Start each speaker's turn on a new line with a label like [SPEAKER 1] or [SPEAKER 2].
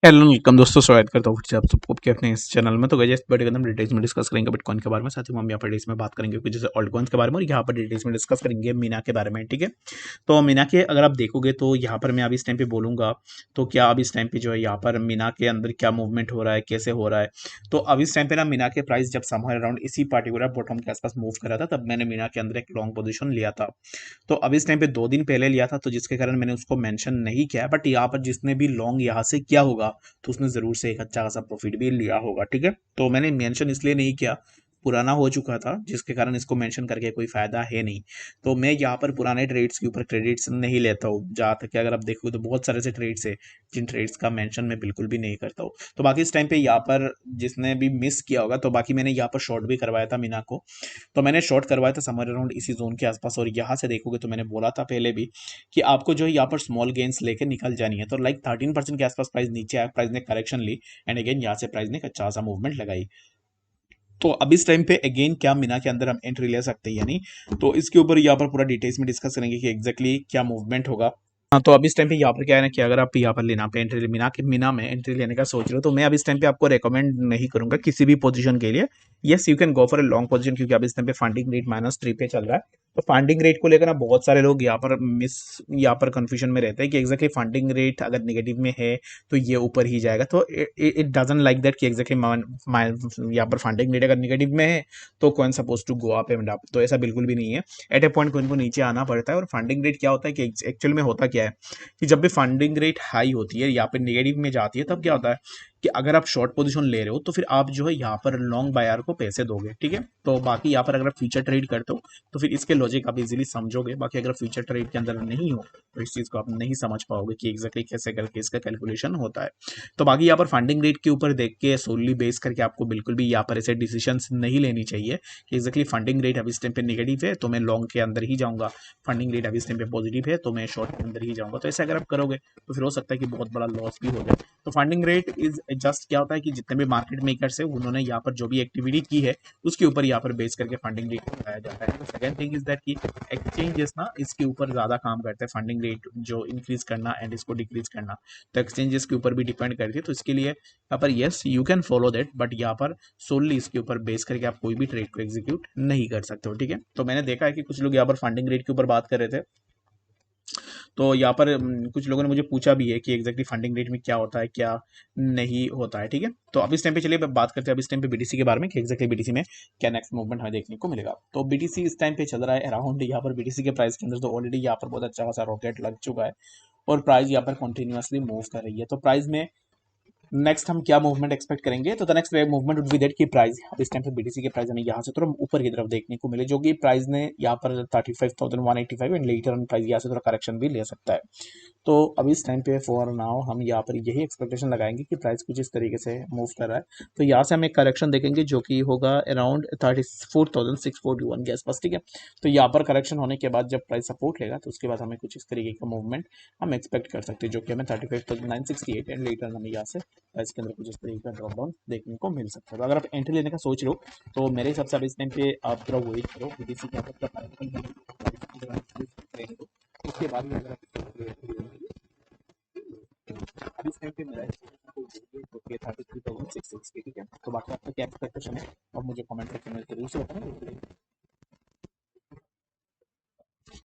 [SPEAKER 1] Hello welcome दोस्तों, स्वागत करता हूँ फिर से आप सबको आपके अपने इस चैनल में। तो गाइस इस वीडियो के अंदर हम डिटेल्स में डिस्कस करेंगे बिटकॉइन के बारे में। साथ ही हम यहाँ पर डिटेल्स में बात करेंगे कुछ जैसे ऑल्ट कॉइन्स के बारे में, और यहाँ पर डिटेल्स में डिस्कस करेंगे मीना के बारे में। ठीक है, तो मीना के अगर आप देखोगे तो यहाँ पर मैं अभी इस टाइम पे बोलूंगा तो क्या अभी इस टाइम पे जो है यहाँ पर मीना के अंदर क्या मूवमेंट हो रहा है, कैसे हो रहा है। तो अभी इस टाइम पे ना मीना के प्राइस जब समवेयर अराउंड इसी पर्टिकुलर बॉटम के आसपास मूव कर रहा था, तब मैंने मीना के अंदर एक लॉन्ग पोजीशन लिया था। तो अभी इस टाइम पे 2 दिन पहले लिया था, तो जिसके कारण मैंने उसको मेंशन नहीं किया, बट यहाँ पर जिसने भी लॉन्ग यहाँ से किया होगा तो उसने जरूर से एक अच्छा खासा प्रॉफिट भी लिया होगा। ठीक है, तो मैंने मेंशन इसलिए नहीं किया, पुराना हो चुका था जिसके कारण इसको मेंशन करके कोई फायदा है नहीं। तो मैं यहाँ पर पुराने ट्रेड्स के ऊपर क्रेडिट्स नहीं लेता हूँ। जहाँ तक कि अगर आप देखोगे तो बहुत सारे ऐसे ट्रेड्स है जिन ट्रेड्स का मेंशन मैं बिल्कुल भी नहीं करता हूँ। तो बाकी इस टाइम पे यहाँ पर जिसने भी मिस किया होगा, तो बाकी मैंने यहाँ पर शॉर्ट भी करवाया था मीना को। तो मैंने शॉर्ट करवाया था समर अराउंड इसी जोन के आसपास, और यहाँ से देखोगे तो मैंने बोला था पहले भी कि आपको जो है यहाँ पर स्मॉल गेन्स लेके निकल जानी है। तो लाइक 13% के आसपास प्राइस नीचे आया, प्राइस ने करेक्शन ली, एंड अगेन यहाँ से प्राइस ने एक अच्छा सा मूवमेंट लगाई। तो अब इस टाइम पे अगेन क्या मीना के अंदर हम एंट्री ले सकते हैं या नहीं, तो इसके ऊपर यहाँ पर पूरा डिटेल्स में डिस्कस करेंगे कि एग्जैक्टली क्या मूवमेंट होगा। हाँ, तो अब इस टाइम पे यहाँ पर क्या है ना कि अगर आप यहाँ पर लेना पे एंट्री मीना में एंट्री लेने का सोच रहे हो, तो मैं अब इस टाइम पे आपको रेकमेंड नहीं करूंगा किसी भी पोजीशन के लिए। Yes, you can go for a long position, क्योंकि अब इस टाइम पे फंडिंग रेट -3 पे चल रहा है। तो फंडिंग रेट को लेकर ना बहुत सारे लोग यहाँ पर कंफ्यूजन में रहते हैं कि एग्जैक्टली फंडिंग रेट अगर नेगेटिव में है तो ये ऊपर ही जाएगा। तो इट डजंट लाइक दैट कि एग्जैक्टली यहाँ पर फंडिंग रेट अगर नेगेटिव में है तो कौन suppose to go up and up, तो ऐसा बिल्कुल भी नहीं है। एट ए पॉइंट को इनको नीचे आना पड़ता है। और फंडिंग रेट क्या होता है कि एक्चुअल में होता क्या है कि जब भी फंडिंग रेट हाई होती है या फिर नेगेटिव में जाती है, तब क्या होता है कि अगर आप शॉर्ट पोजीशन ले रहे हो तो फिर आप जो है यहाँ पर लॉन्ग बायर को पैसे दोगे। ठीक है, तो बाकी यहाँ पर अगर फ्यूचर ट्रेड करते हो तो फिर इसके लॉजिक आप इजीली समझोगे। बाकी अगर फ्यूचर ट्रेड के अंदर नहीं हो तो इस चीज को आप नहीं समझ पाओगे कि एग्जैक्टली कैसे करके इसका कैलकुलेशन होता है। तो बाकी यहाँ पर फंडिंग रेट के ऊपर देख के सोलली बेस करके आपको बिल्कुल भी यहाँ पर ऐसे डिसीजन नहीं लेनी चाहिए कि एग्जैक्टली फंडिंग रेट अभी इस टाइम पे नेगेटिव है तो मैं लॉन्ग के अंदर ही जाऊंगा, फंडिंग रेट अभी इस टाइम पे पॉजिटिव है तो मैं शॉर्ट के अंदर ही जाऊंगा। तो ऐसे अगर आप करोगे तो फिर हो सकता है कि बहुत बड़ा लॉस भी हो जाए। तो फंडिंग रेट इज जस्ट क्या होता है कि जितने भी मार्केट मेकर्स है उन्होंने यहाँ पर जो भी एक्टिविटी की है उसके ऊपर यहाँ पर बेस करके फंडिंग रेट लगाया जाता है। सेकंड थिंग इज दैट कि एक्सचेंजेस ना इसके ऊपर ज्यादा काम करते हैं फंडिंग रेट जो इंक्रीज करना एंड इसको डिक्रीज करना। तो एक्सचेंजेस के ऊपर भी डिपेंड करती है। तो इसके लिए यहाँ पर yes you can follow that, but यहाँ पर सोनली इसके ऊपर बेस करके आप कोई भी ट्रेड को एग्जीक्यूट नहीं कर सकते हो। ठीक है, तो मैंने देखा है कि कुछ लोग यहाँ पर फंडिंग रेट के ऊपर बात कर रहे थे। तो यहाँ पर कुछ लोगों ने मुझे पूछा भी है कि एग्जैक्टली फंडिंग रेट में क्या होता है क्या नहीं होता है। ठीक है, तो अब इस टाइम पे चलिए बात करते हैं अब इस टाइम पे बीटीसी के बारे में कि एग्जैक्टली बीटीसी में क्या नेक्स्ट मूवमेंट हमें देखने को मिलेगा। तो बीटीसी इस टाइम पे चल रहा है अराउंड यहाँ पर बीटीसी के प्राइस के अंदर तो ऑलरेडी यहाँ पर बहुत अच्छा खासा रॉकेट लग चुका है, और प्राइस यहाँ पर कंटिन्यूअसली मूव कर रही है। तो प्राइस में नेक्स्ट हम क्या मूवमेंट एक्सपेक्ट करेंगे, तो the next movement would be that की प्राइस अब इस टाइम पे बीटीसी के प्राइस हमें यहाँ से थोड़ा ऊपर की तरफ देखने को मिले, जो कि प्राइस ने यहाँ पर 35,185 एंड लेटर ऑन प्राइस यहाँ से थोड़ा करेक्शन भी ले सकता है। तो अभी इस टाइम पे फॉर नाउ हम यहाँ पर यही एक्सपेक्टेशन लगाएंगे कि प्राइस कुछ इस तरीके से मूव कर रहा है। तो यहाँ से हम एक करेक्शन देखेंगे जो कि होगा अराउंड 34,641 के आसपास। ठीक है, तो यहाँ पर करेक्शन होने के बाद जब प्राइस सपोर्ट लेगा तो उसके बाद हमें कुछ इस तरीके का मूवमेंट हम एक्सपेक्ट कर सकते हैं, जो कि हमें 35,968 एंड लेटर हमें यहाँ से इसके अंदर कुछ इस तरीके का ड्रॉप डाउन देखने को मिल सकता है। तो अगर आप एंट्री लेने का सोच रहे हो तो मेरे हिसाब से अब इस टाइम पे आप थोड़ा वेट करो, बीटीसी के ऊपर उसके बाद में अगर अब इस टाइम पे मेरा ओके 33,660। ठीक है, तो बाकी आपका क्या एक्सपेक्टेशन है और मुझे कमेंट सेक्शन में जरूर से बताना।